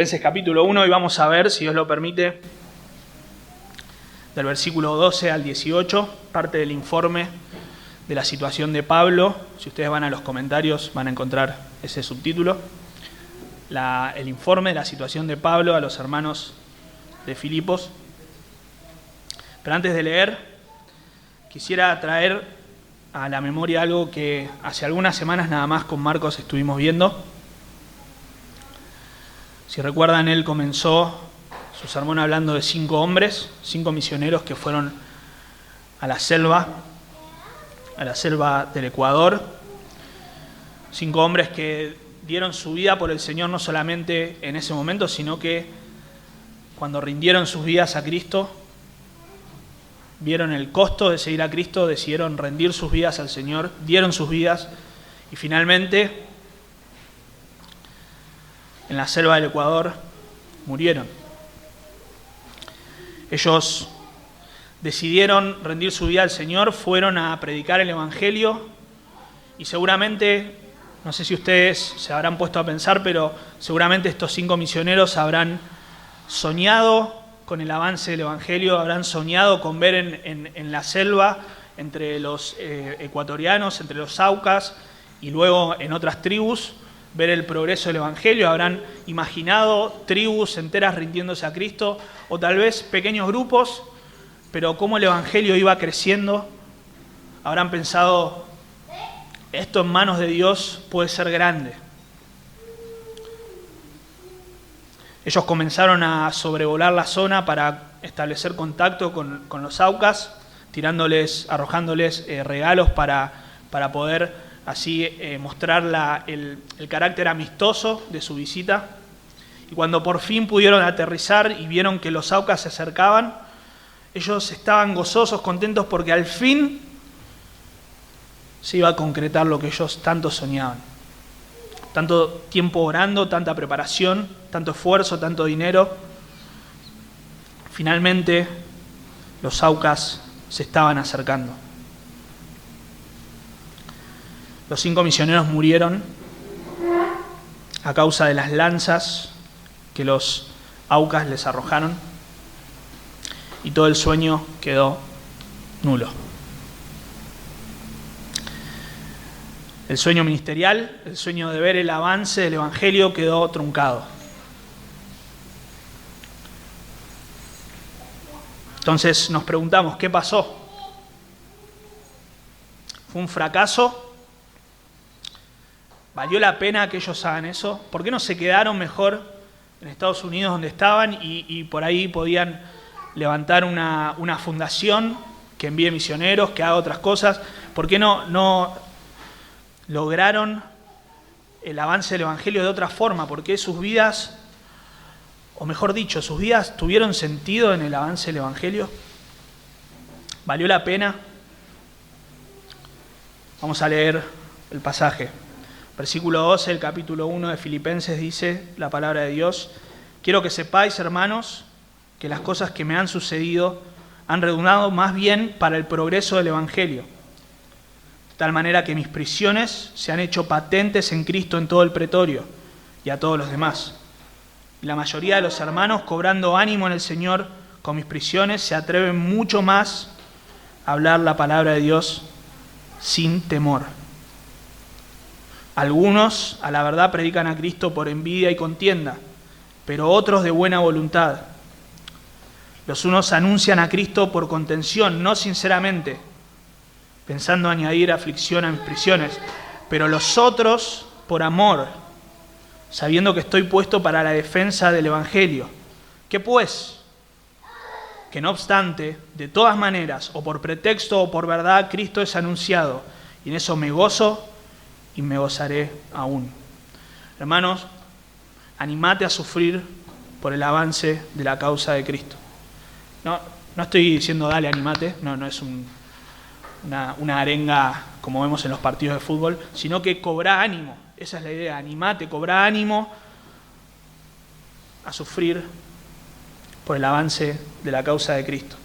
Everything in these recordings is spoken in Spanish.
Filipenses capítulo 1 y vamos a ver, si Dios lo permite, del versículo 12 al 18, parte del informe de la situación de Pablo. Si ustedes van a los comentarios van a encontrar ese subtítulo. El informe de la situación de Pablo a los hermanos de Filipos. Pero antes de leer, quisiera traer a la memoria algo que hace algunas semanas nada más con Marcos estuvimos viendo. Si recuerdan, él comenzó su sermón hablando de 5 hombres, 5 misioneros que fueron a la selva del Ecuador. 5 hombres que dieron su vida por el Señor no solamente en ese momento, sino que cuando rindieron sus vidas a Cristo, vieron el costo de seguir a Cristo, decidieron rendir sus vidas al Señor, dieron sus vidas y finalmente en la selva del Ecuador murieron. Ellos decidieron rendir su vida al Señor, fueron a predicar el Evangelio y seguramente, no sé si ustedes se habrán puesto a pensar, pero seguramente estos 5 misioneros habrán soñado con el avance del Evangelio, habrán soñado con ver en la selva, entre los ecuatorianos, entre los aucas y luego en otras tribus, ver el progreso del Evangelio. Habrán imaginado tribus enteras rindiéndose a Cristo, o tal vez pequeños grupos, pero cómo el Evangelio iba creciendo. Habrán pensado, esto en manos de Dios puede ser grande. Ellos comenzaron a sobrevolar la zona para establecer contacto con los aucas, arrojándoles regalos para poder así mostrar el carácter amistoso de su visita. Y cuando por fin pudieron aterrizar y vieron que los aucas se acercaban, ellos estaban gozosos, contentos, porque al fin se iba a concretar lo que ellos tanto soñaban. Tanto tiempo orando, tanta preparación, tanto esfuerzo, tanto dinero. Finalmente los aucas se estaban acercando. Los 5 misioneros murieron a causa de las lanzas que los aucas les arrojaron y todo el sueño quedó nulo. El sueño ministerial, el sueño de ver el avance del Evangelio quedó truncado. Entonces nos preguntamos, ¿qué pasó? ¿Fue un fracaso? ¿Valió la pena que ellos hagan eso? ¿Por qué no se quedaron mejor en Estados Unidos donde estaban y por ahí podían levantar una fundación que envíe misioneros, que haga otras cosas? ¿Por qué no lograron el avance del Evangelio de otra forma? ¿Por qué sus vidas, o mejor dicho, sus vidas tuvieron sentido en el avance del Evangelio? ¿Valió la pena? Vamos a leer el pasaje. Versículo 12 del capítulo 1 de Filipenses dice la palabra de Dios: quiero que sepáis, hermanos, que las cosas que me han sucedido han redundado más bien para el progreso del Evangelio, de tal manera que mis prisiones se han hecho patentes en Cristo en todo el pretorio y a todos los demás. Y la mayoría de los hermanos, cobrando ánimo en el Señor con mis prisiones, se atreven mucho más a hablar la palabra de Dios sin temor. Algunos, a la verdad, predican a Cristo por envidia y contienda, pero otros de buena voluntad. Los unos anuncian a Cristo por contención, no sinceramente, pensando añadir aflicción a mis prisiones, pero los otros por amor, sabiendo que estoy puesto para la defensa del Evangelio. ¿Qué pues? Que no obstante, de todas maneras, o por pretexto o por verdad, Cristo es anunciado, y en eso me gozo y me gozaré aún. Hermanos, animate a sufrir por el avance de la causa de Cristo. No estoy diciendo dale, animate, no es una arenga como vemos en los partidos de fútbol, sino que cobra ánimo. Esa es la idea, animate, cobra ánimo a sufrir por el avance de la causa de Cristo.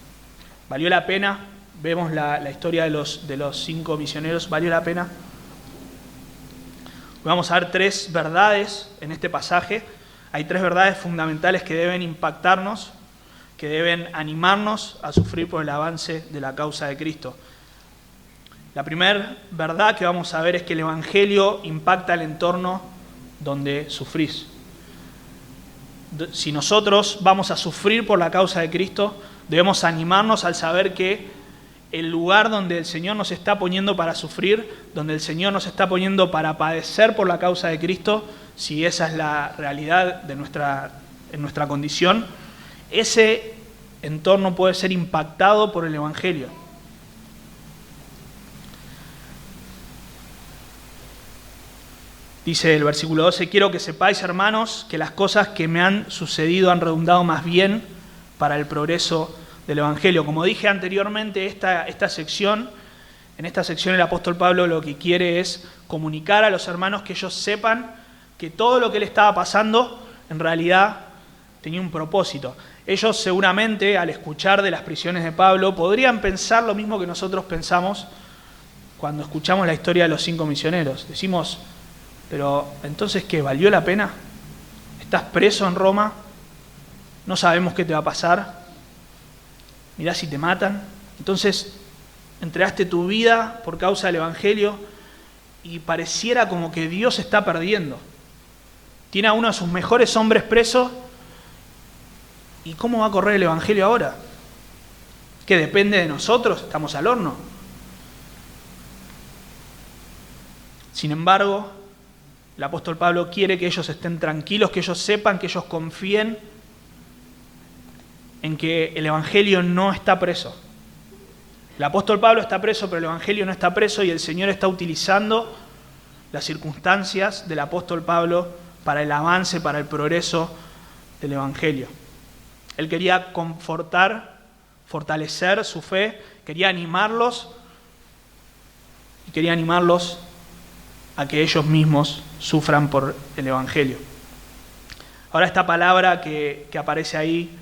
¿Valió la pena? Vemos la historia de los 5 misioneros, ¿valió la pena? Vamos a ver 3 verdades en este pasaje hay tres verdades fundamentales que deben impactarnos, que deben animarnos a sufrir por el avance de la causa de Cristo. La primera verdad que vamos a ver es que el Evangelio impacta el entorno donde sufrís. Si nosotros vamos a sufrir por la causa de Cristo, debemos animarnos al saber que el lugar donde el Señor nos está poniendo para sufrir, donde el Señor nos está poniendo para padecer por la causa de Cristo, si esa es la realidad de nuestra condición, ese entorno puede ser impactado por el Evangelio. Dice el versículo 12, quiero que sepáis, hermanos, que las cosas que me han sucedido han redundado más bien para el progreso del Evangelio. Como dije anteriormente, en esta sección el apóstol Pablo lo que quiere es comunicar a los hermanos que ellos sepan que todo lo que le estaba pasando en realidad tenía un propósito. Ellos seguramente, al escuchar de las prisiones de Pablo, podrían pensar lo mismo que nosotros pensamos cuando escuchamos la historia de los 5 misioneros. Decimos, pero entonces, ¿qué? ¿Valió la pena? ¿Estás preso en Roma? No sabemos qué te va a pasar. Mirá si te matan. Entonces, entregaste tu vida por causa del Evangelio y pareciera como que Dios está perdiendo. Tiene a uno de sus mejores hombres preso. ¿Y cómo va a correr el Evangelio ahora? ¿Que depende de nosotros? ¿Estamos al horno? Sin embargo, el apóstol Pablo quiere que ellos estén tranquilos, que ellos sepan, que ellos confíen en que el Evangelio no está preso. El apóstol Pablo está preso, pero el Evangelio no está preso y el Señor está utilizando las circunstancias del apóstol Pablo para el avance, para el progreso del Evangelio. Él quería fortalecer su fe, quería animarlos a que ellos mismos sufran por el Evangelio. Ahora esta palabra que aparece ahí,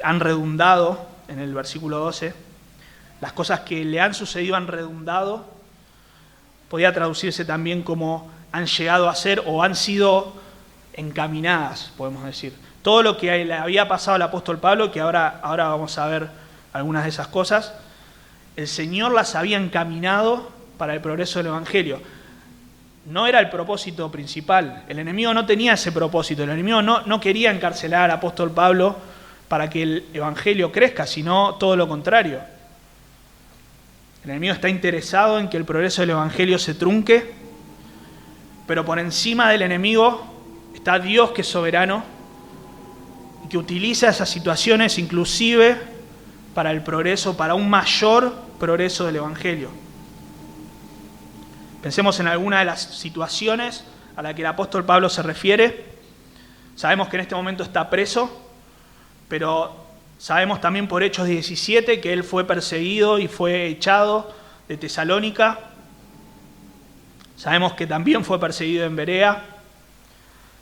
han redundado en el versículo 12, las cosas que le han sucedido han redundado, podía traducirse también como han llegado a ser o han sido encaminadas, podemos decir. Todo lo que le había pasado al apóstol Pablo, que ahora vamos a ver algunas de esas cosas, el Señor las había encaminado para el progreso del Evangelio. No era el propósito principal. El enemigo no tenía ese propósito. El enemigo no quería encarcelar al apóstol Pablo para que el Evangelio crezca, sino todo lo contrario. El enemigo está interesado en que el progreso del Evangelio se trunque, pero por encima del enemigo está Dios, que es soberano y que utiliza esas situaciones inclusive para el progreso, para un mayor progreso del Evangelio. Pensemos en alguna de las situaciones a las que el apóstol Pablo se refiere. Sabemos que en este momento está preso, pero sabemos también por Hechos 17 que él fue perseguido y fue echado de Tesalónica. Sabemos que también fue perseguido en Berea.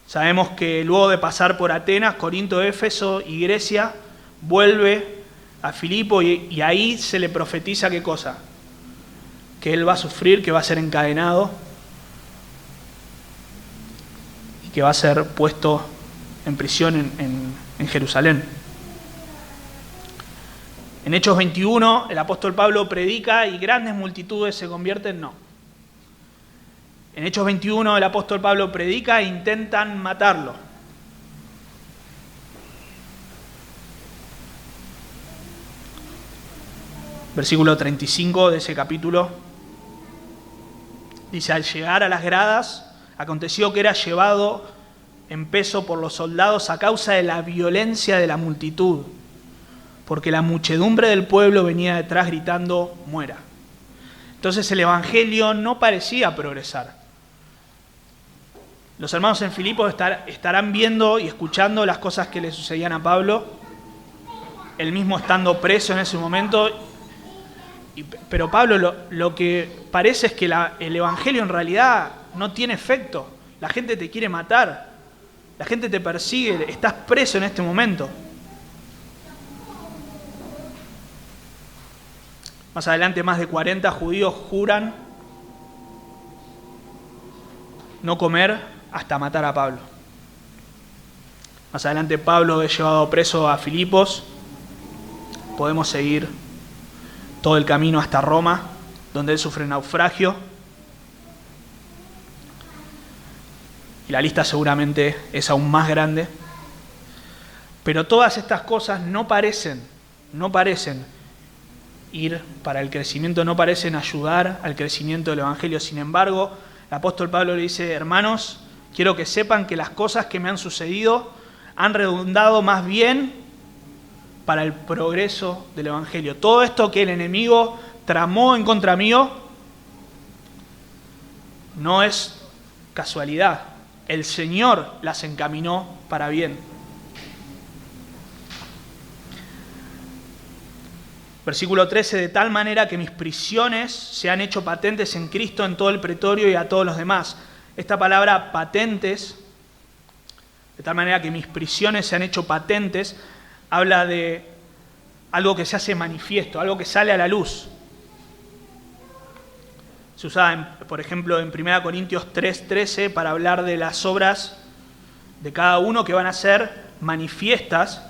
Sabemos que luego de pasar por Atenas, Corinto, Éfeso y Grecia, vuelve a Filipo y ahí se le profetiza ¿qué cosa? Que él va a sufrir, que va a ser encadenado y que va a ser puesto en prisión en Jerusalén. En Hechos 21, el apóstol Pablo predica y grandes multitudes se convierten, no. En Hechos 21, el apóstol Pablo predica e intentan matarlo. Versículo 35 de ese capítulo. Dice, al llegar a las gradas, aconteció que era llevado en peso por los soldados a causa de la violencia de la multitud, porque la muchedumbre del pueblo venía detrás gritando, muera. Entonces el Evangelio no parecía progresar. Los hermanos en Filipos estarán viendo y escuchando las cosas que le sucedían a Pablo, él mismo estando preso en ese momento. Pero Pablo, lo que parece es que el Evangelio en realidad no tiene efecto. La gente te quiere matar, la gente te persigue, estás preso en este momento. Más adelante, más de 40 judíos juran no comer hasta matar a Pablo. Más adelante Pablo es llevado preso a Filipos. Podemos seguir todo el camino hasta Roma, donde él sufre naufragio. Y la lista seguramente es aún más grande. Pero todas estas cosas no parecen ir para el crecimiento, no parecen ayudar al crecimiento del Evangelio. Sin embargo, el apóstol Pablo le dice: hermanos, quiero que sepan que las cosas que me han sucedido han redundado más bien para el progreso del Evangelio. Todo esto que el enemigo tramó en contra mío no es casualidad. El Señor las encaminó para bien. Versículo 13: de tal manera que mis prisiones se han hecho patentes en Cristo en todo el pretorio y a todos los demás. Esta palabra patentes, de tal manera que mis prisiones se han hecho patentes, habla de algo que se hace manifiesto, algo que sale a la luz. Se usaba, por ejemplo, en 1 Corintios 3:13 para hablar de las obras de cada uno que van a ser manifiestas.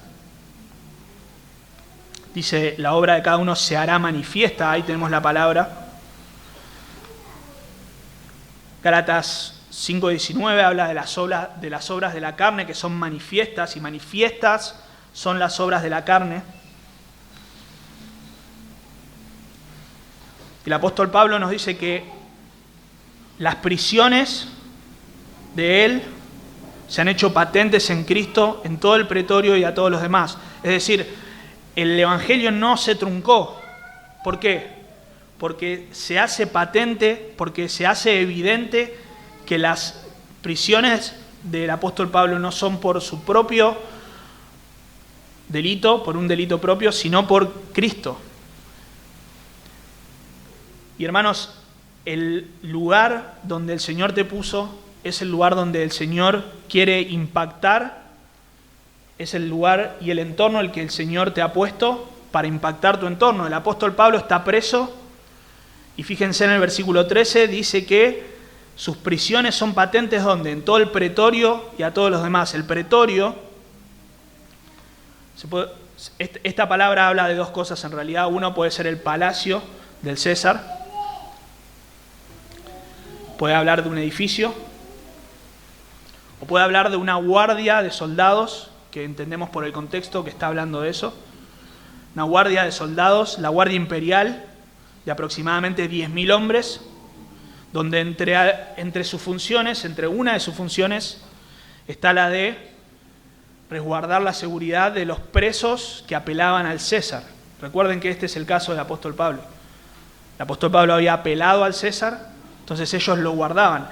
Dice, la obra de cada uno se hará manifiesta, ahí tenemos la palabra. Gálatas 5:19 habla de las obras de la carne que son manifiestas, y manifiestas son las obras de la carne. El apóstol Pablo nos dice que las prisiones de él se han hecho patentes en Cristo en todo el pretorio y a todos los demás. Es decir, el Evangelio no se truncó. ¿Por qué? Porque se hace patente, porque se hace evidente que las prisiones del apóstol Pablo no son por su propio delito, por un delito propio, sino por Cristo. Y hermanos, el lugar donde el Señor te puso es el lugar donde el Señor quiere impactar. Es el lugar y el entorno el que el Señor te ha puesto para impactar tu entorno. El apóstol Pablo está preso y fíjense en el versículo 13, dice que sus prisiones son patentes ¿dónde? En todo el pretorio y a todos los demás. El pretorio, esta palabra habla de dos cosas en realidad. Uno puede ser el palacio del César, puede hablar de un edificio, o puede hablar de una guardia de soldados, que entendemos por el contexto que está hablando de eso. Una guardia de soldados, la guardia imperial, de aproximadamente 10.000 hombres, donde entre sus funciones, entre una de sus funciones, está la de resguardar la seguridad de los presos que apelaban al César. Recuerden que este es el caso del apóstol Pablo. El apóstol Pablo había apelado al César, entonces ellos lo guardaban.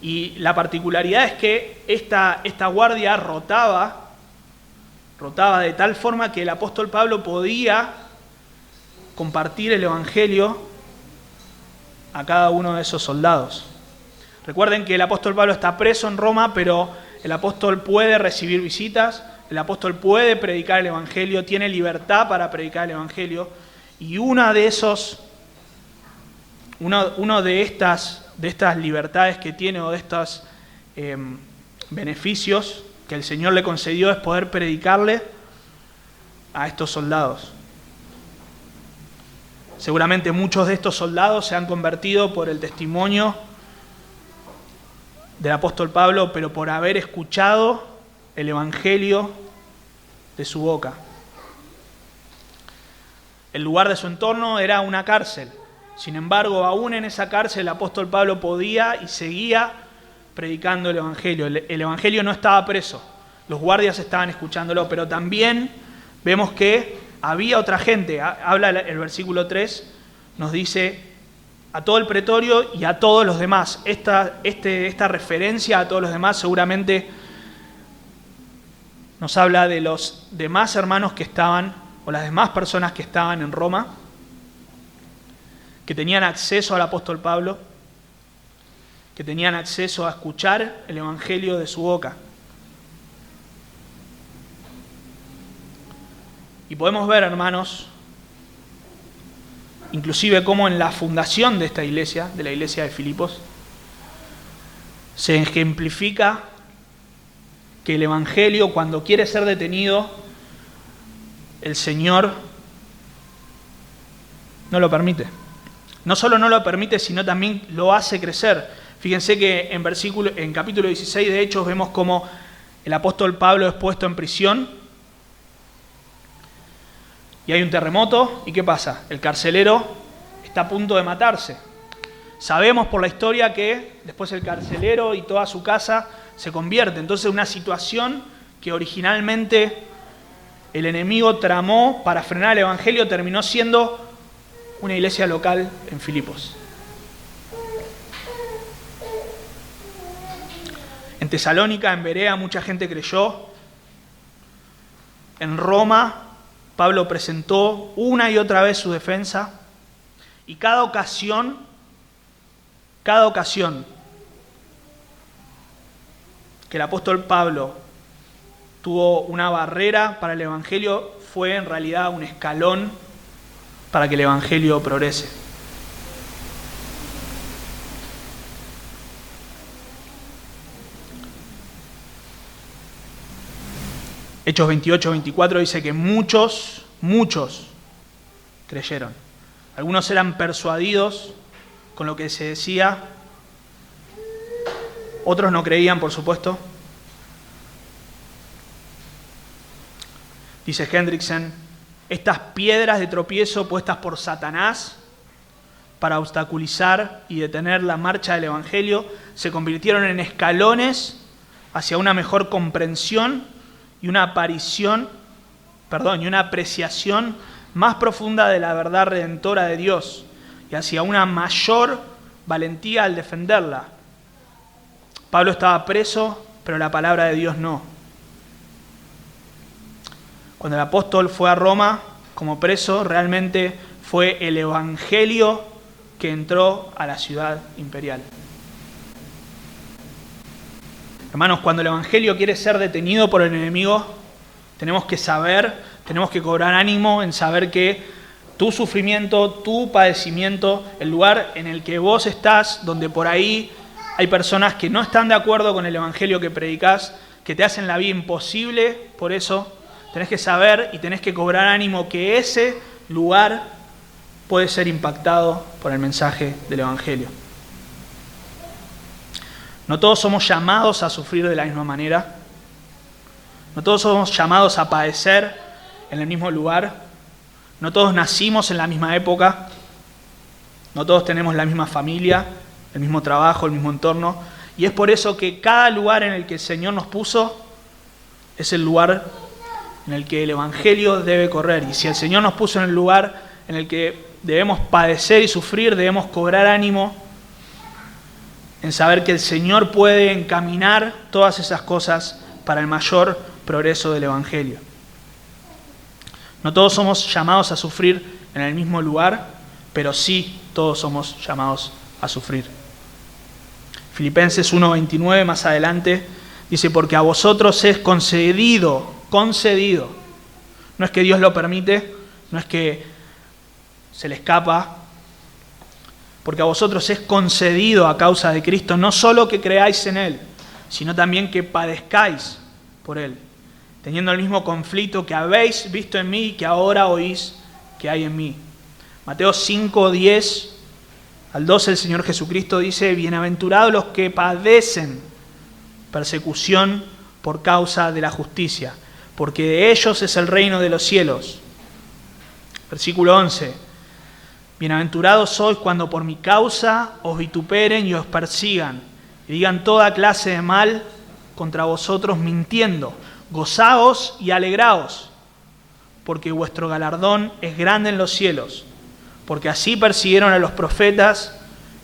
Y la particularidad es que esta guardia rotaba de tal forma que el apóstol Pablo podía compartir el Evangelio a cada uno de esos soldados. Recuerden que el apóstol Pablo está preso en Roma, pero el apóstol puede recibir visitas, el apóstol puede predicar el Evangelio, tiene libertad para predicar el Evangelio, y una de estas libertades que tiene, o de estos beneficios que el Señor le concedió, es poder predicarle a estos soldados. Seguramente muchos de estos soldados se han convertido por el testimonio del apóstol Pablo, pero por haber escuchado el Evangelio de su boca. El lugar de su entorno era una cárcel. Sin embargo, aún en esa cárcel el apóstol Pablo podía y seguía predicando el Evangelio. El Evangelio no estaba preso, los guardias estaban escuchándolo, pero también vemos que había otra gente. Habla el versículo 3, nos dice a todo el pretorio y a todos los demás. Esta referencia a todos los demás seguramente nos habla de los demás hermanos que estaban, o las demás personas que estaban en Roma, que tenían acceso al apóstol Pablo, que tenían acceso a escuchar el Evangelio de su boca. Y podemos ver, hermanos, inclusive cómo en la fundación de esta iglesia, de la iglesia de Filipos, se ejemplifica que el Evangelio, cuando quiere ser detenido, el Señor no lo permite. No solo no lo permite, sino también lo hace crecer. Fíjense que en capítulo 16 de Hechos vemos cómo el apóstol Pablo es puesto en prisión y hay un terremoto. ¿Y qué pasa? El carcelero está a punto de matarse. Sabemos por la historia que después el carcelero y toda su casa se convierte. Entonces, una situación que originalmente el enemigo tramó para frenar el Evangelio terminó siendo una iglesia local en Filipos. En Tesalónica, en Berea, mucha gente creyó. En Roma, Pablo presentó una y otra vez su defensa. Y cada ocasión que el apóstol Pablo tuvo una barrera para el Evangelio, fue en realidad un escalón para que el Evangelio progrese. Hechos 28-24 dice que muchos creyeron. Algunos eran persuadidos con lo que se decía, otros no creían, por supuesto. Dice Hendrickson, estas piedras de tropiezo puestas por Satanás para obstaculizar y detener la marcha del Evangelio se convirtieron en escalones hacia una mejor comprensión y una apreciación más profunda de la verdad redentora de Dios y hacia una mayor valentía al defenderla. Pablo estaba preso, pero la palabra de Dios no. Cuando el apóstol fue a Roma como preso, realmente fue el Evangelio que entró a la ciudad imperial. Hermanos, cuando el Evangelio quiere ser detenido por el enemigo, tenemos que cobrar ánimo en saber que tu sufrimiento, tu padecimiento, el lugar en el que vos estás, donde por ahí hay personas que no están de acuerdo con el Evangelio que predicás, que te hacen la vida imposible, por eso tenés que saber y tenés que cobrar ánimo que ese lugar puede ser impactado por el mensaje del Evangelio. No todos somos llamados a sufrir de la misma manera. No todos somos llamados a padecer en el mismo lugar. No todos nacimos en la misma época. No todos tenemos la misma familia, el mismo trabajo, el mismo entorno. Y es por eso que cada lugar en el que el Señor nos puso es el lugar en el que el Evangelio debe correr. Y si el Señor nos puso en el lugar en el que debemos padecer y sufrir, debemos cobrar ánimo en saber que el Señor puede encaminar todas esas cosas para el mayor progreso del Evangelio. No todos somos llamados a sufrir en el mismo lugar, pero sí todos somos llamados a sufrir. Filipenses 1:29, más adelante, dice, porque a vosotros es concedido. No es que Dios lo permite, no es que se le escapa, porque a vosotros es concedido a causa de Cristo, no solo que creáis en Él, sino también que padezcáis por Él, teniendo el mismo conflicto que habéis visto en mí y que ahora oís que hay en mí. Mateo 5:10 al 12, el Señor Jesucristo dice, bienaventurados los que padecen persecución por causa de la justicia, porque de ellos es el reino de los cielos. Versículo 11. Bienaventurados sois cuando por mi causa os vituperen y os persigan, y digan toda clase de mal contra vosotros mintiendo. Gozaos y alegraos, porque vuestro galardón es grande en los cielos, porque así persiguieron a los profetas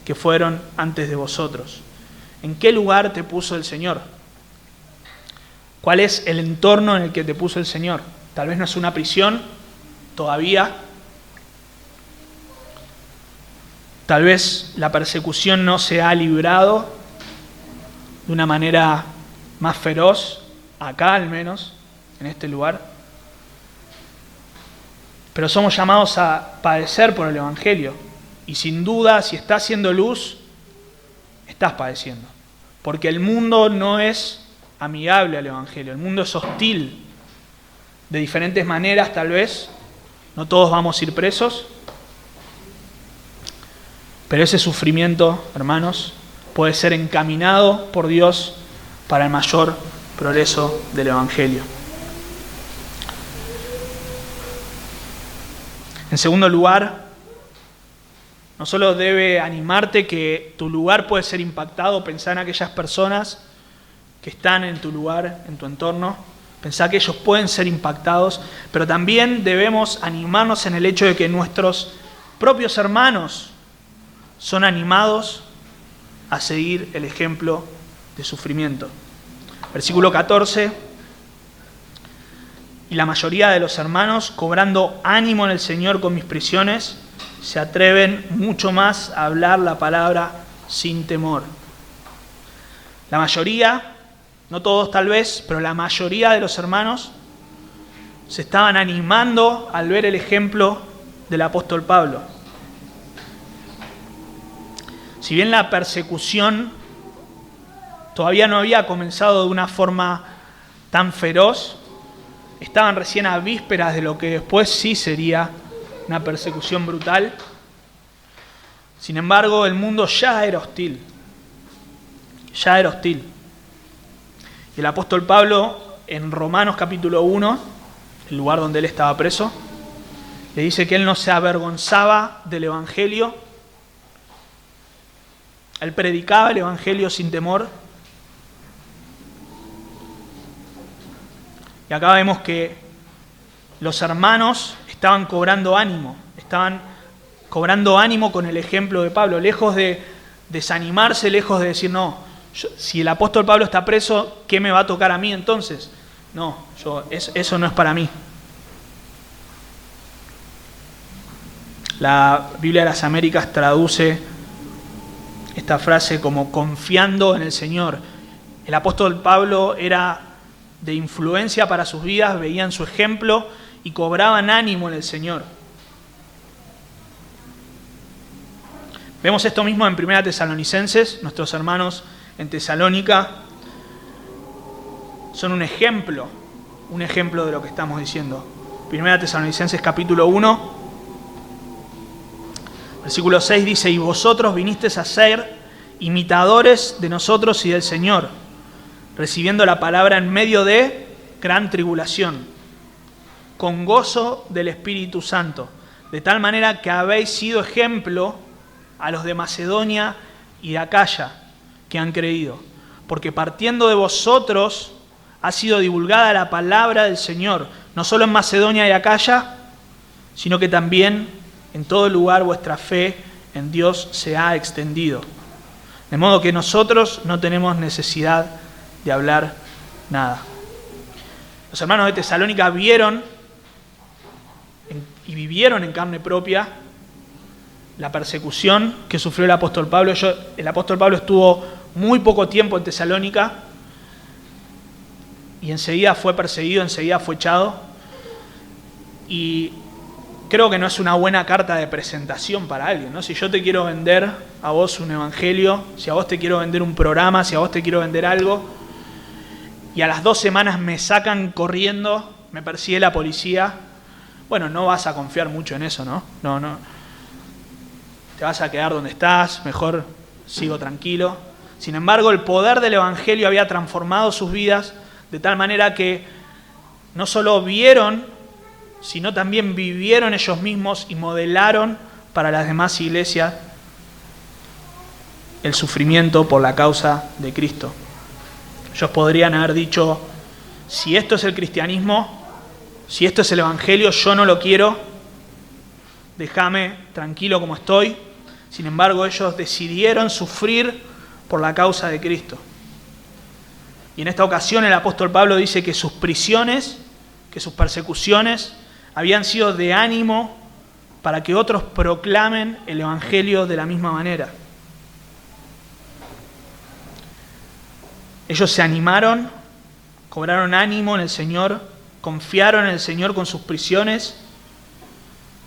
que fueron antes de vosotros. ¿En qué lugar te puso el Señor? ¿Cuál es el entorno en el que te puso el Señor? Tal vez no es una prisión todavía. Tal vez la persecución no se ha librado de una manera más feroz, acá al menos, en este lugar. Pero somos llamados a padecer por el Evangelio. Y sin duda, si estás haciendo luz, estás padeciendo. Porque el mundo no es amigable al Evangelio. El mundo es hostil de diferentes maneras, tal vez. No todos vamos a ir presos. Pero ese sufrimiento, hermanos, puede ser encaminado por Dios para el mayor progreso del Evangelio. En segundo lugar, no solo debe animarte que tu lugar puede ser impactado, pensá en aquellas personas que están en tu lugar, en tu entorno, pensá que ellos pueden ser impactados, pero también debemos animarnos en el hecho de que nuestros propios hermanos son animados a seguir el ejemplo de sufrimiento. Versículo 14. Y la mayoría de los hermanos, cobrando ánimo en el Señor con mis prisiones, se atreven mucho más a hablar la palabra sin temor. La mayoría, no todos tal vez, pero la mayoría de los hermanos se estaban animando al ver el ejemplo del apóstol Pablo. Si bien la persecución todavía no había comenzado de una forma tan feroz, estaban recién a vísperas de lo que después sí sería una persecución brutal. Sin embargo, el mundo ya era hostil. Ya era hostil. Y el apóstol Pablo, en Romanos capítulo 1, el lugar donde él estaba preso, le dice que él no se avergonzaba del Evangelio. Él predicaba el Evangelio sin temor. Y acá vemos que los hermanos estaban cobrando ánimo con el ejemplo de Pablo, lejos de desanimarse, lejos de decir, no, si el apóstol Pablo está preso, ¿qué me va a tocar a mí entonces? No, eso no es para mí. La Biblia de las Américas traduce esta frase como confiando en el Señor. El apóstol Pablo era de influencia para sus vidas, veían su ejemplo y cobraban ánimo en el Señor. Vemos esto mismo en 1 Tesalonicenses. Nuestros hermanos en Tesalónica son un ejemplo de lo que estamos diciendo. 1 Tesalonicenses capítulo 1, versículo 6 dice: y vosotros vinisteis a ser imitadores de nosotros y del Señor, recibiendo la palabra en medio de gran tribulación, con gozo del Espíritu Santo, de tal manera que habéis sido ejemplo a los de Macedonia y de Acaya que han creído, porque partiendo de vosotros ha sido divulgada la palabra del Señor, no solo en Macedonia y Acaya, sino que también en todo lugar vuestra fe en Dios se ha extendido. De modo que nosotros no tenemos necesidad de hablar nada. Los hermanos de Tesalónica vieron y vivieron en carne propia la persecución que sufrió el apóstol Pablo. El apóstol Pablo estuvo muy poco tiempo en Tesalónica y enseguida fue perseguido, enseguida fue echado. Y creo que no es una buena carta de presentación para alguien, ¿no? Si yo te quiero vender a vos un evangelio, si a vos te quiero vender un programa, si a vos te quiero vender algo, y a las 2 semanas me sacan corriendo, me persigue la policía, bueno, no vas a confiar mucho en eso, ¿no? No. Te vas a quedar donde estás, mejor sigo tranquilo. Sin embargo, el poder del evangelio había transformado sus vidas de tal manera que no solo vieron, sino también vivieron ellos mismos y modelaron para las demás iglesias el sufrimiento por la causa de Cristo. Ellos podrían haber dicho, si esto es el cristianismo, si esto es el evangelio, yo no lo quiero, déjame tranquilo como estoy. Sin embargo, ellos decidieron sufrir por la causa de Cristo. Y en esta ocasión el apóstol Pablo dice que sus prisiones, que sus persecuciones habían sido de ánimo para que otros proclamen el evangelio de la misma manera. Ellos se animaron, cobraron ánimo en el Señor, confiaron en el Señor con sus prisiones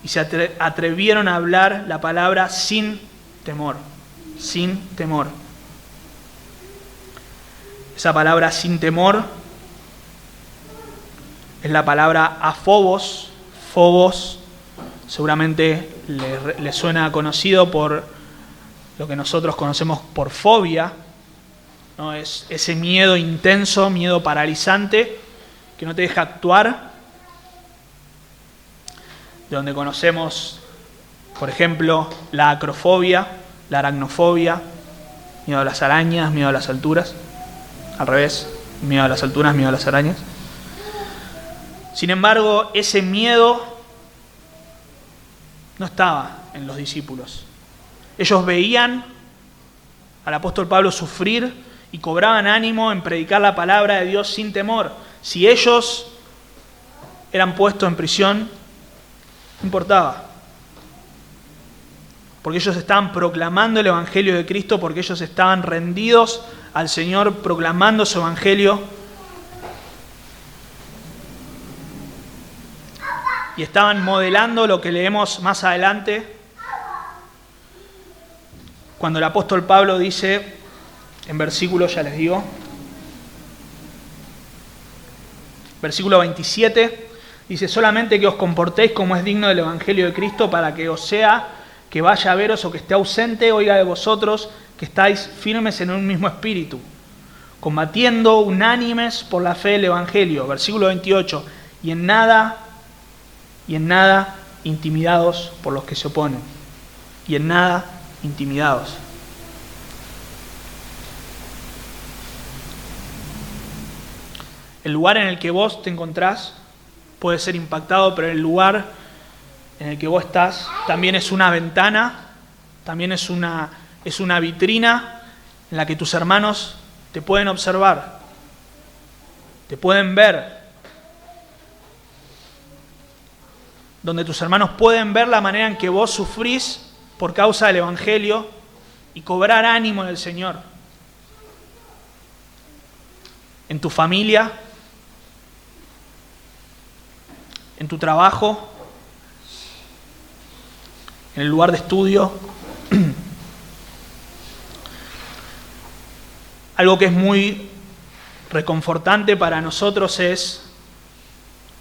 y se atrevieron a hablar la palabra sin temor, sin temor. Esa palabra sin temor es la palabra afobos. Phobos seguramente le suena conocido por lo que nosotros conocemos por fobia, ¿no? Es ese miedo intenso, miedo paralizante que no te deja actuar, de donde conocemos, por ejemplo, la acrofobia, la aracnofobia, miedo a las arañas, miedo a las alturas, al revés, miedo a las alturas, miedo a las arañas. Sin embargo, ese miedo no estaba en los discípulos. Ellos veían al apóstol Pablo sufrir y cobraban ánimo en predicar la palabra de Dios sin temor. Si ellos eran puestos en prisión, no importaba. Porque ellos estaban proclamando el Evangelio de Cristo, porque ellos estaban rendidos al Señor, proclamando su Evangelio. Y estaban modelando lo que leemos más adelante, cuando el apóstol Pablo dice, en versículo, ya les digo, versículo 27, dice, solamente que os comportéis como es digno del Evangelio de Cristo, para que os sea que vaya a veros o que esté ausente, oiga de vosotros, que estáis firmes en un mismo espíritu, combatiendo unánimes por la fe del Evangelio. Versículo 28, y en nada intimidados por los que se oponen. Y en nada intimidados. El lugar en el que vos te encontrás puede ser impactado, pero el lugar en el que vos estás también es una ventana, también es una vitrina en la que tus hermanos te pueden observar, te pueden ver, donde tus hermanos pueden ver la manera en que vos sufrís por causa del Evangelio y cobrar ánimo del Señor. En tu familia, en tu trabajo, en el lugar de estudio. Algo que es muy reconfortante para nosotros es,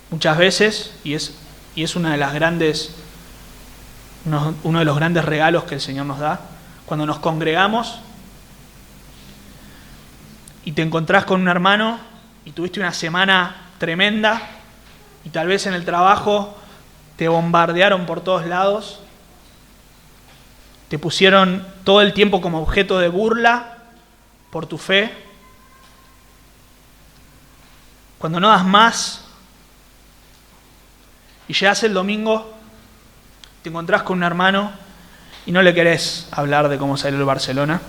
muchas veces, y es uno de los grandes regalos que el Señor nos da, cuando nos congregamos y te encontrás con un hermano y tuviste una semana tremenda y tal vez en el trabajo te bombardearon por todos lados, te pusieron todo el tiempo como objeto de burla por tu fe. Cuando no das más y llegas el domingo, te encontrás con un hermano y no le querés hablar de cómo salió el Barcelona,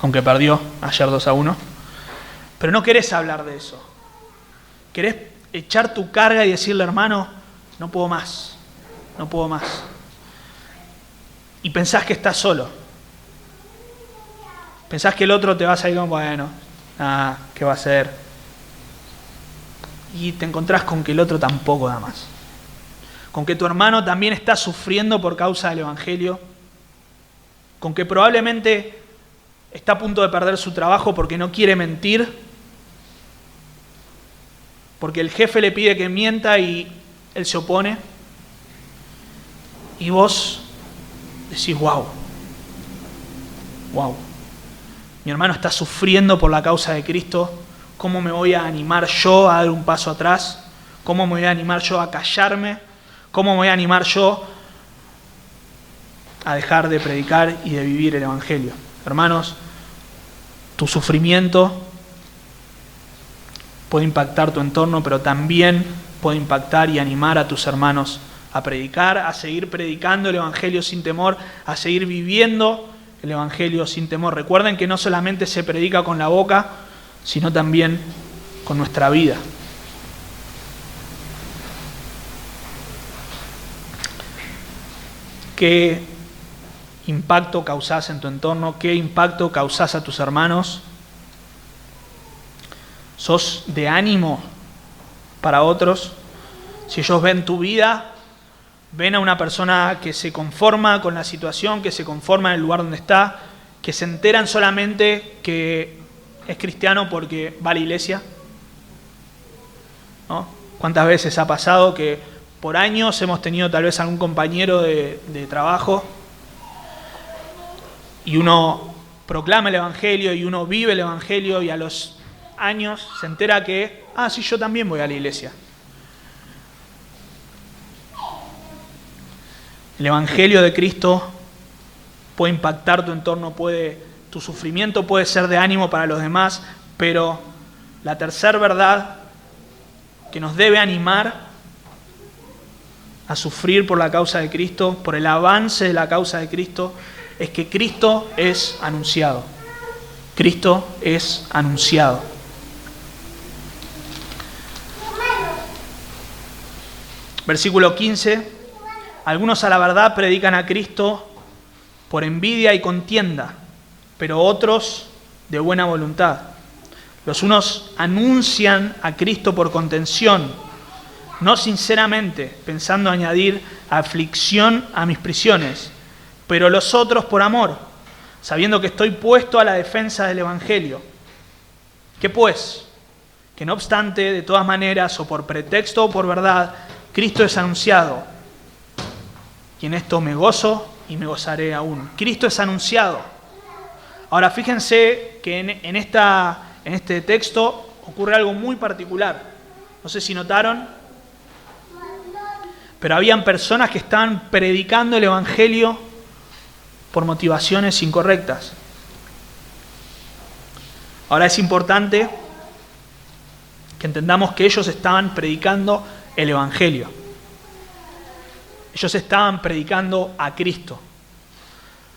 aunque perdió ayer 2-1, pero no querés hablar de eso. Querés echar tu carga y decirle, hermano, no puedo más. Y pensás que estás solo. Pensás que el otro te va a salir como, bueno, ¿qué va a hacer? Y te encontrás con que el otro tampoco da más. Con que tu hermano también está sufriendo por causa del Evangelio. Con que probablemente está a punto de perder su trabajo porque no quiere mentir. Porque el jefe le pide que mienta y él se opone. Y vos decís, wow. Mi hermano está sufriendo por la causa de Cristo. ¿Cómo me voy a animar yo a dar un paso atrás? ¿Cómo me voy a animar yo a callarme? ¿Cómo me voy a animar yo a dejar de predicar y de vivir el Evangelio? Hermanos, tu sufrimiento puede impactar tu entorno, pero también puede impactar y animar a tus hermanos a predicar, a seguir predicando el Evangelio sin temor, a seguir viviendo el Evangelio sin temor. Recuerden que no solamente se predica con la boca, sino también con nuestra vida. ¿Qué impacto causás en tu entorno? ¿Qué impacto causás a tus hermanos? ¿Sos de ánimo para otros? Si ellos ven tu vida, ven a una persona que se conforma con la situación, que se conforma en el lugar donde está, que se enteran solamente que es cristiano porque va a la iglesia, ¿no? ¿Cuántas veces ha pasado que por años hemos tenido tal vez algún compañero de trabajo y uno proclama el Evangelio y uno vive el Evangelio y a los años se entera que, sí, yo también voy a la iglesia? El Evangelio de Cristo puede impactar tu entorno, tu sufrimiento puede ser de ánimo para los demás, pero la tercera verdad que nos debe animar a sufrir por la causa de Cristo, por el avance de la causa de Cristo, es que Cristo es anunciado. Cristo es anunciado. Versículo 15. Algunos a la verdad predican a Cristo por envidia y contienda, pero otros de buena voluntad. Los unos anuncian a Cristo por contención, no sinceramente, pensando añadir aflicción a mis prisiones, pero los otros por amor, sabiendo que estoy puesto a la defensa del Evangelio. ¿Qué pues? Que no obstante, de todas maneras, o por pretexto o por verdad, Cristo es anunciado. Y en esto me gozo y me gozaré aún. Cristo es anunciado. Ahora, fíjense que en este texto ocurre algo muy particular. No sé si notaron, pero habían personas que estaban predicando el Evangelio por motivaciones incorrectas. Ahora es importante que entendamos que ellos estaban predicando el Evangelio. Ellos estaban predicando a Cristo,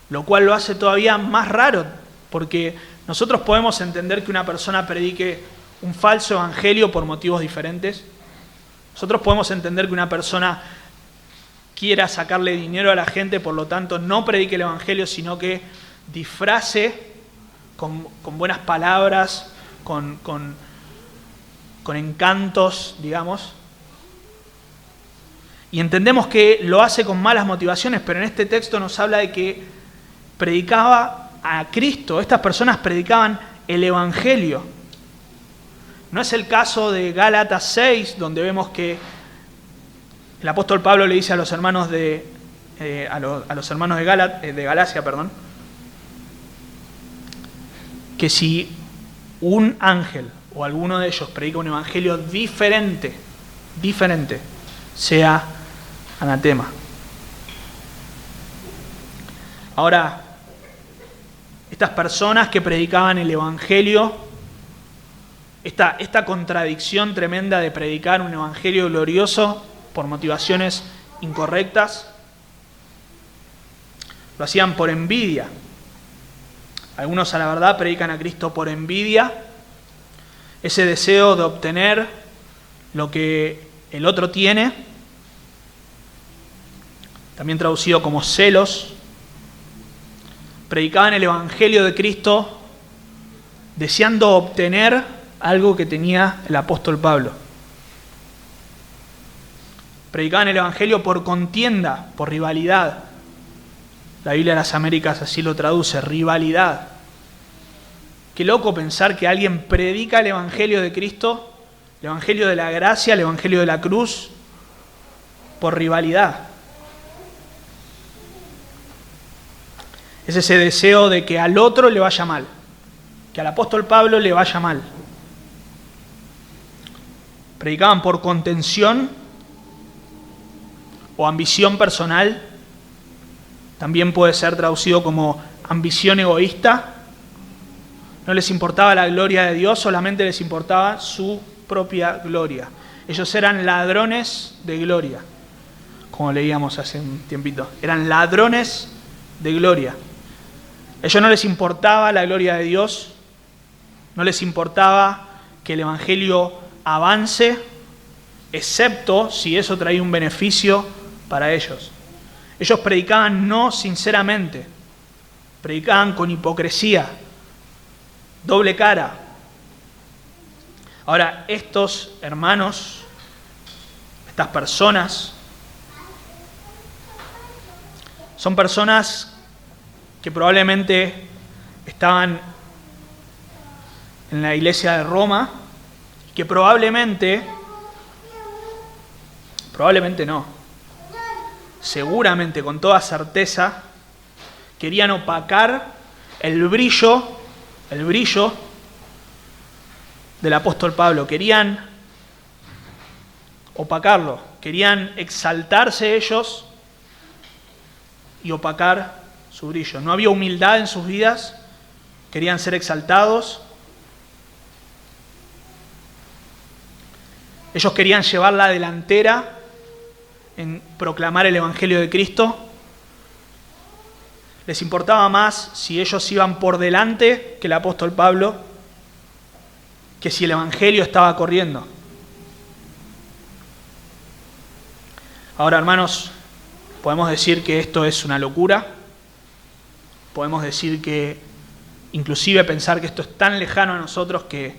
lo cual lo hace todavía más raro, porque nosotros podemos entender que una persona predique un falso evangelio por motivos diferentes. Nosotros podemos entender que una persona quiera sacarle dinero a la gente, por lo tanto no predique el evangelio, sino que disfrace con buenas palabras, con encantos, digamos. Y entendemos que lo hace con malas motivaciones, pero en este texto nos habla de que predicaba a Cristo. Estas personas predicaban el Evangelio. No es el caso de Gálatas 6, donde vemos que el apóstol Pablo le dice a los hermanos de Galacia, que si un ángel o alguno de ellos predica un evangelio diferente, sea anatema. Ahora, estas personas que predicaban el evangelio, esta contradicción tremenda de predicar un evangelio glorioso por motivaciones incorrectas, lo hacían por envidia. Algunos a la verdad predican a Cristo por envidia, ese deseo de obtener lo que el otro tiene, también traducido como celos. Predicaban el Evangelio de Cristo deseando obtener algo que tenía el apóstol Pablo. Predicaban el Evangelio por contienda, por rivalidad. La Biblia de las Américas así lo traduce, rivalidad. Qué loco pensar que alguien predica el Evangelio de Cristo, el Evangelio de la gracia, el Evangelio de la cruz, por rivalidad. Es ese deseo de que al otro le vaya mal, que al apóstol Pablo le vaya mal. Predicaban por contención o ambición personal. También puede ser traducido como ambición egoísta. No les importaba la gloria de Dios, solamente les importaba su propia gloria. Ellos eran ladrones de gloria, como leíamos hace un tiempito. Eran ladrones de gloria. A ellos no les importaba la gloria de Dios, no les importaba que el Evangelio avance, excepto si eso traía un beneficio para ellos. Ellos predicaban no sinceramente, predicaban con hipocresía, doble cara. Ahora, estos hermanos, estas personas, son personas que probablemente estaban en la iglesia de Roma, que probablemente no, seguramente, con toda certeza, querían opacar el brillo del apóstol Pablo. Querían opacarlo, querían exaltarse ellos y opacar su brillo. No había humildad en sus vidas, querían ser exaltados. Ellos querían llevar la delantera en proclamar el Evangelio de Cristo. Les importaba más si ellos iban por delante que el apóstol Pablo, que si el Evangelio estaba corriendo. Ahora, hermanos, podemos decir que esto es una locura. Podemos decir que, inclusive pensar que esto es tan lejano a nosotros que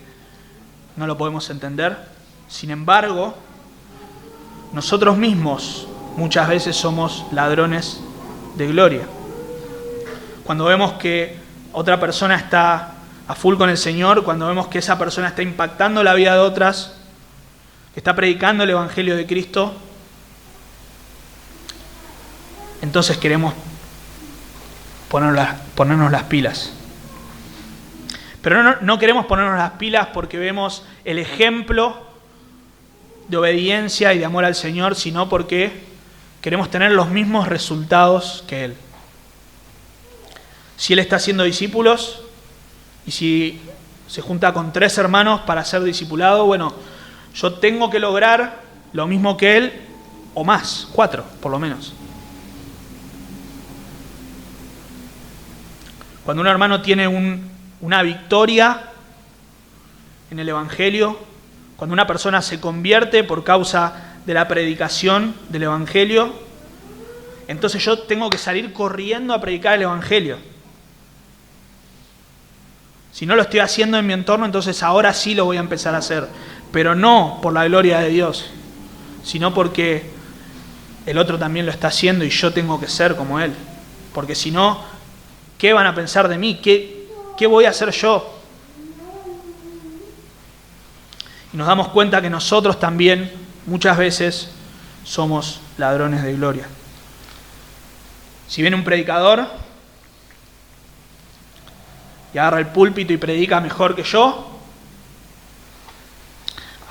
no lo podemos entender. Sin embargo, nosotros mismos muchas veces somos ladrones de gloria. Cuando vemos que otra persona está a full con el Señor, cuando vemos que esa persona está impactando la vida de otras, que está predicando el Evangelio de Cristo, entonces queremos ponernos las pilas. Pero no queremos ponernos las pilas porque vemos el ejemplo de obediencia y de amor al Señor, sino porque queremos tener los mismos resultados que Él. Si Él está haciendo discípulos y si se junta con 3 hermanos para ser discipulado, bueno, yo tengo que lograr lo mismo que Él o más, 4 por lo menos. Cuando un hermano tiene una victoria en el Evangelio, cuando una persona se convierte por causa de la predicación del Evangelio, entonces yo tengo que salir corriendo a predicar el Evangelio. Si no lo estoy haciendo en mi entorno, entonces ahora sí lo voy a empezar a hacer. Pero no por la gloria de Dios, sino porque el otro también lo está haciendo y yo tengo que ser como Él. Porque si no, ¿qué van a pensar de mí? ¿Qué voy a hacer yo? Y nos damos cuenta que nosotros también muchas veces somos ladrones de gloria. Si viene un predicador y agarra el púlpito y predica mejor que yo,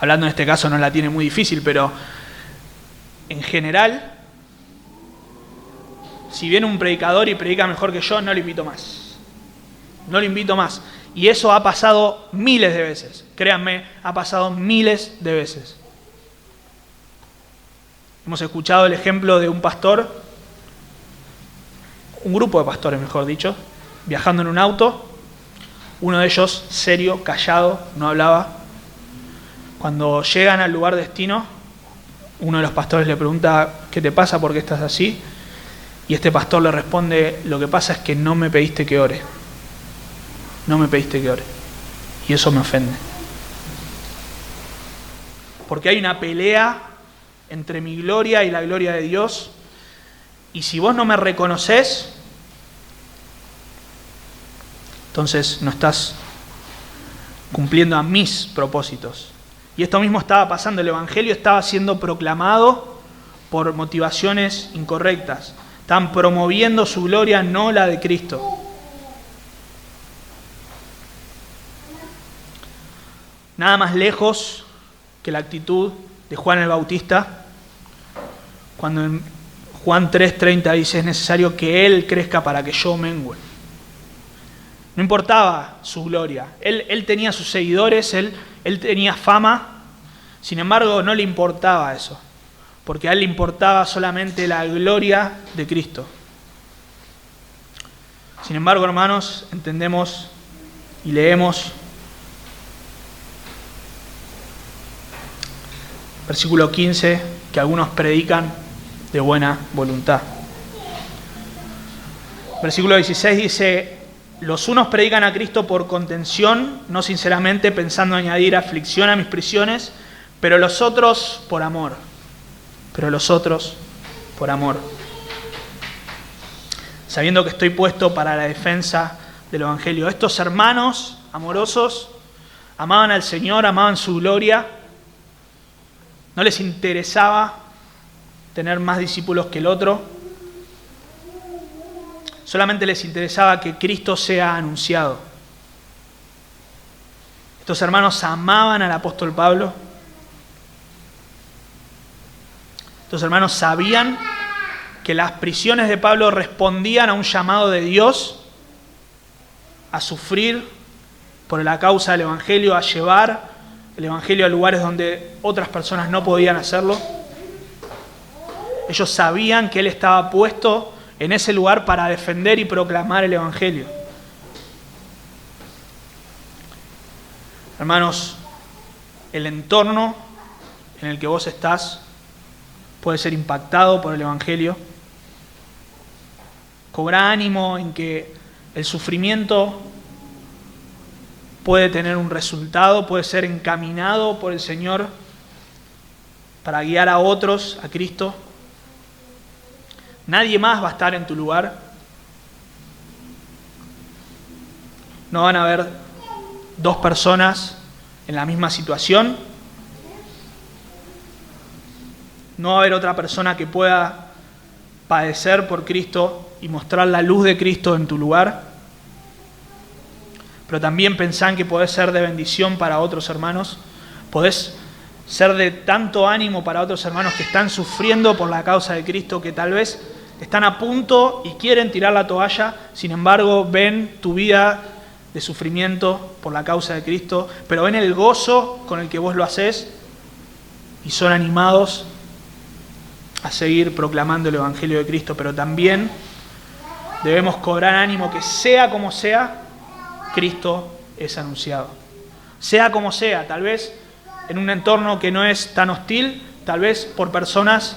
hablando en este caso no la tiene muy difícil, pero en general, si viene un predicador y predica mejor que yo, no lo invito más. No lo invito más. Y eso ha pasado miles de veces. Créanme, ha pasado miles de veces. Hemos escuchado el ejemplo de un pastor, un grupo de pastores, mejor dicho, viajando en un auto. Uno de ellos, serio, callado, no hablaba. Cuando llegan al lugar destino, uno de los pastores le pregunta, ¿qué te pasa? ¿Por qué estás así? Y este pastor le responde, lo que pasa es que no me pediste que ore. No me pediste que ore. Y eso me ofende. Porque hay una pelea entre mi gloria y la gloria de Dios. Y si vos no me reconoces, entonces no estás cumpliendo a mis propósitos. Y esto mismo estaba pasando. El Evangelio estaba siendo proclamado por motivaciones incorrectas. Están promoviendo su gloria, no la de Cristo. Nada más lejos que la actitud de Juan el Bautista, cuando en Juan 3:30 dice, es necesario que Él crezca para que yo mengüe. No importaba su gloria. Él tenía sus seguidores, él tenía fama, sin embargo no le importaba eso, porque a Él le importaba solamente la gloria de Cristo. Sin embargo, hermanos, entendemos y leemos versículo 15, que algunos predican de buena voluntad. Versículo 16 dice, los unos predican a Cristo por contención, no sinceramente, pensando añadir aflicción a mis prisiones, pero los otros por amor. Pero los otros por amor. Sabiendo que estoy puesto para la defensa del Evangelio. Estos hermanos amorosos amaban al Señor, amaban su gloria. No les interesaba tener más discípulos que el otro. Solamente les interesaba que Cristo sea anunciado. Estos hermanos amaban al apóstol Pablo. Estos hermanos sabían que las prisiones de Pablo respondían a un llamado de Dios a sufrir por la causa del Evangelio, a llevar el Evangelio a lugares donde otras personas no podían hacerlo. Ellos sabían que él estaba puesto en ese lugar para defender y proclamar el Evangelio. Hermanos, el entorno en el que vos estás puede ser impactado por el Evangelio. Cobra ánimo en que el sufrimiento puede tener un resultado, puede ser encaminado por el Señor para guiar a otros a Cristo. Nadie más va a estar en tu lugar. No van a haber dos personas en la misma situación. No va a haber otra persona que pueda padecer por Cristo y mostrar la luz de Cristo en tu lugar. Pero también pensá que podés ser de bendición para otros hermanos. Podés ser de tanto ánimo para otros hermanos que están sufriendo por la causa de Cristo, que tal vez están a punto y quieren tirar la toalla, sin embargo ven tu vida de sufrimiento por la causa de Cristo, pero ven el gozo con el que vos lo hacés y son animados a seguir proclamando el Evangelio de Cristo. Pero también debemos cobrar ánimo que sea como sea, Cristo es anunciado. Sea como sea, tal vez en un entorno que no es tan hostil, tal vez por personas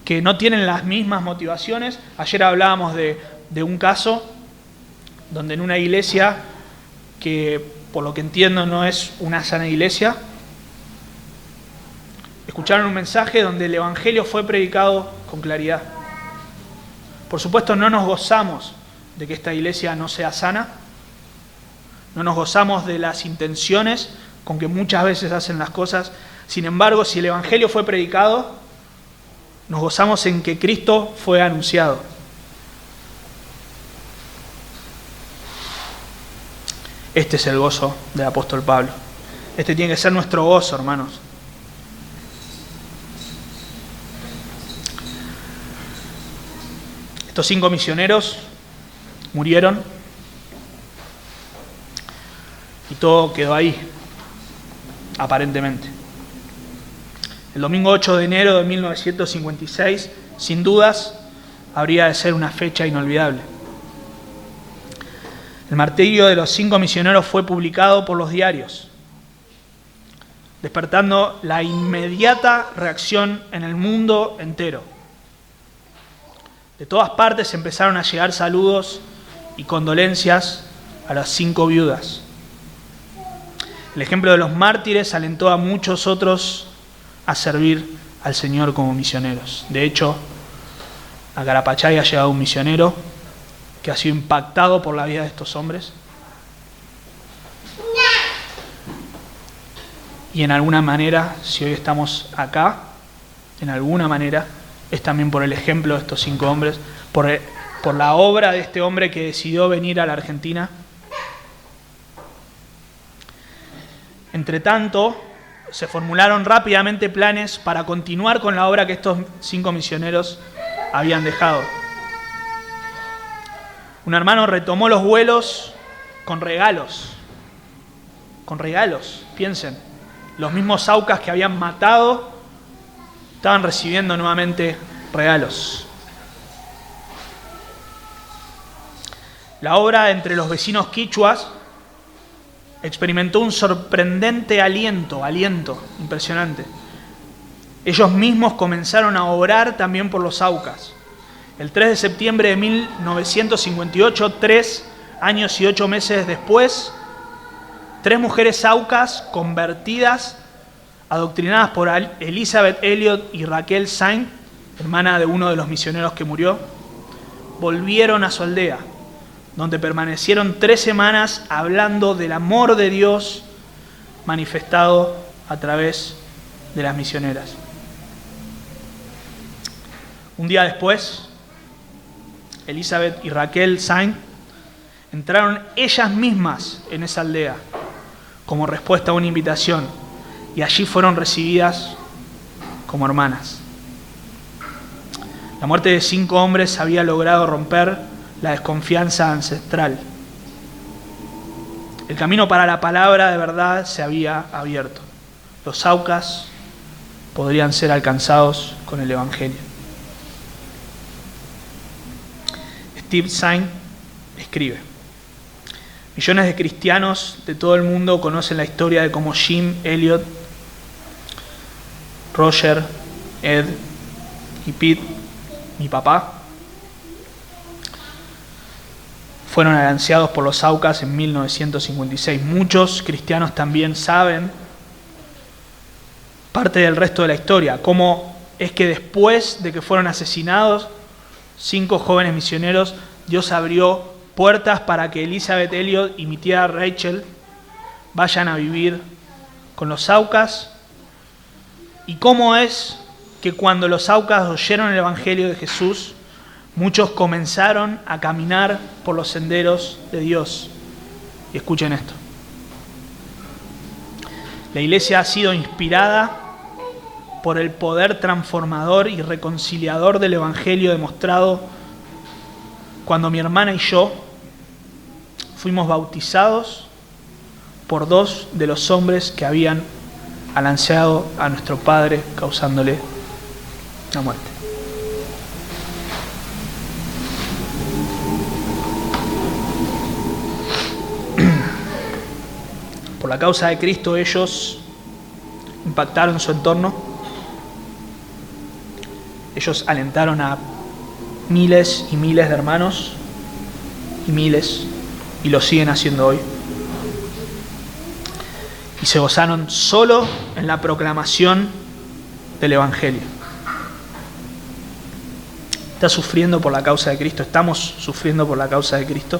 que no tienen las mismas motivaciones. Ayer hablábamos de un caso donde en una iglesia que por lo que entiendo no es una sana iglesia, escucharon un mensaje donde el Evangelio fue predicado con claridad. Por supuesto no nos gozamos de que esta iglesia no sea sana, no nos gozamos de las intenciones con que muchas veces hacen las cosas. Sin embargo, si el Evangelio fue predicado, nos gozamos en que Cristo fue anunciado. Este es el gozo del apóstol Pablo. Este tiene que ser nuestro gozo, hermanos. Estos 5 misioneros murieron y todo quedó ahí, aparentemente. El domingo 8 de enero de 1956, sin dudas, habría de ser una fecha inolvidable. El martirio de los 5 misioneros fue publicado por los diarios, despertando la inmediata reacción en el mundo entero. De todas partes empezaron a llegar saludos y condolencias a las 5 viudas. El ejemplo de los mártires alentó a muchos otros a servir al Señor como misioneros. De hecho, a Carapachay ha llegado un misionero que ha sido impactado por la vida de estos hombres. Y en alguna manera, si hoy estamos acá, en alguna manera, es también por el ejemplo de estos 5 hombres, por la obra de este hombre que decidió venir a la Argentina. Entre tanto, se formularon rápidamente planes para continuar con la obra que estos 5 misioneros habían dejado. Un hermano retomó los vuelos con regalos. Con regalos, piensen. Los mismos aucas que habían matado estaban recibiendo nuevamente regalos. La obra entre los vecinos quichuas experimentó un sorprendente aliento impresionante. Ellos mismos comenzaron a orar también por los aucas. El 3 de septiembre de 1958, 3 años y 8 meses después, 3 mujeres aucas convertidas, adoctrinadas por Elizabeth Elliot y Raquel Saint, hermana de uno de los misioneros que murió, volvieron a su aldea, donde permanecieron 3 semanas hablando del amor de Dios manifestado a través de las misioneras. Un día después, Elizabeth y Raquel Saint entraron ellas mismas en esa aldea como respuesta a una invitación, y allí fueron recibidas como hermanas. La muerte de 5 hombres había logrado romper la desconfianza ancestral. El camino para la palabra de verdad se había abierto. Los aucas podrían ser alcanzados con el Evangelio. Steve Saint escribe: millones de cristianos de todo el mundo conocen la historia de cómo Jim Elliot, Roger, Ed y Pete, mi papá, fueron anunciados por los Aucas en 1956. Muchos cristianos también saben parte del resto de la historia, cómo es que después de que fueron asesinados 5 jóvenes misioneros, Dios abrió puertas para que Elizabeth Elliot y mi tía Rachel vayan a vivir con los Aucas, y cómo es que cuando los Aucas oyeron el Evangelio de Jesús, muchos comenzaron a caminar por los senderos de Dios. Y escuchen esto: la iglesia ha sido inspirada por el poder transformador y reconciliador del Evangelio demostrado cuando mi hermana y yo fuimos bautizados por 2 de los hombres que habían alanceado a nuestro padre, causándole la muerte. Por la causa de Cristo, ellos impactaron su entorno. Ellos alentaron a miles y miles de hermanos, y lo siguen haciendo hoy. Y se gozaron solo en la proclamación del Evangelio. ¿Estás sufriendo por la causa de Cristo? ¿Estamos sufriendo por la causa de Cristo?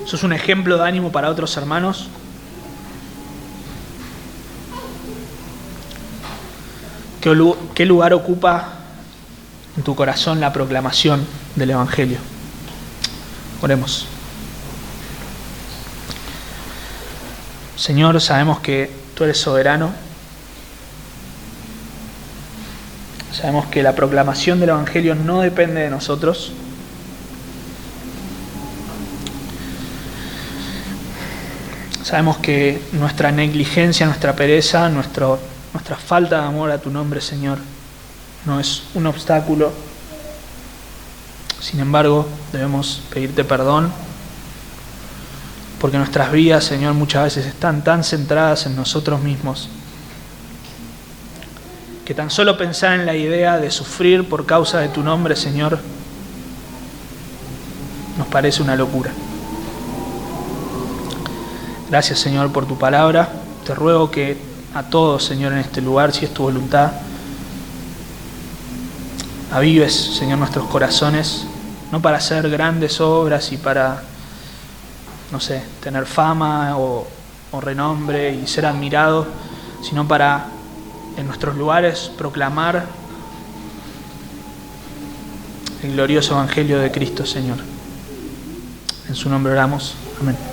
¿Sos un ejemplo de ánimo para otros hermanos? ¿Qué lugar ocupa en tu corazón la proclamación del Evangelio? Oremos. Señor, sabemos que tú eres soberano. Sabemos que la proclamación del Evangelio no depende de nosotros. Sabemos que nuestra negligencia, nuestra pereza, nuestra falta de amor a tu nombre, Señor, no es un obstáculo. Sin embargo, debemos pedirte perdón, porque nuestras vidas, Señor, muchas veces están tan centradas en nosotros mismos, que tan solo pensar en la idea de sufrir por causa de tu nombre, Señor, nos parece una locura. Gracias, Señor, por tu palabra. Te ruego que a todos, Señor, en este lugar, si es tu voluntad, avives, Señor, nuestros corazones, no para hacer grandes obras y para, no sé, tener fama o renombre y ser admirado, sino para, en nuestros lugares, proclamar el glorioso Evangelio de Cristo, Señor. En su nombre oramos. Amén.